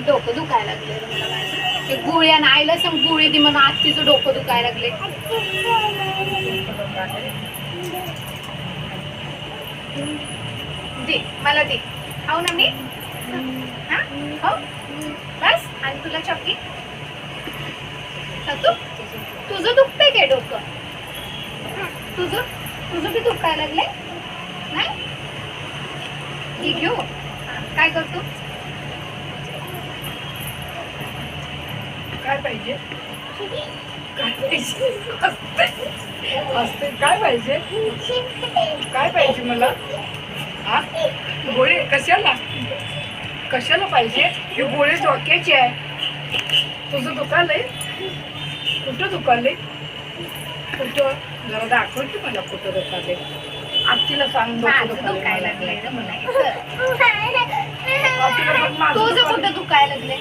डोकं दुखायला लागले रे मला माझं. ते गोळ्या आईला सांग गोळी दे म्हणून आज तिचं डोकं दुखायला लागले. दे मला दे. खाऊ ना मी. हा हो बस. आणि तुला चॉकी तू तुझं दुखतंय काय डोकं? तुझं तुझं बी दुखायला लागले नाही? ही घेऊ. काय करतो? काय पाहिजे? काय पाहिजे? असते काय पाहिजे? काय पाहिजे मला? हा गोळी कशाला? कशाला पाहिजे? ही गोळी डोक्याची आहे. तुझं दुखालंय? कुठं दुखालंय? कुठं? जरा दाखव की मला कुठं दुखालंय. आत्तीला सांग माझं डोकं दुखायला लागलंय रे म्हणायचं. आत्तीला पण माझं तुझं दुखालंय. कुठं दुखायला लागले?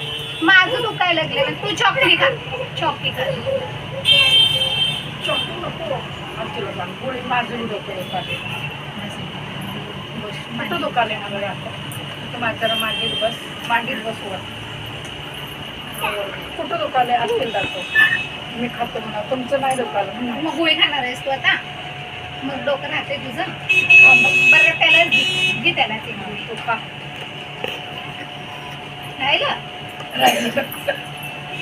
माझं दुखायला लागले. तू चॉकी खा. चॉकी खा. चॉकी नको. आत्तीला सांग गोळी माझं डोकं दुखालंय. बस कुठं दुखालंय ना बरं आता? तू माझ्या मागीत बस. मागीत बस वर. कुठं दुखालंय आत्तीला दाखव. मी खातो म्हणा. तुमचं नाही दुखालं म्हणा. मग गोळी खाणार आहेस तू आता? मग डोकं राहते तुझं. बरं त्याला घे त्याला ती गोळी. तू खा. राहिलं? राहिलं.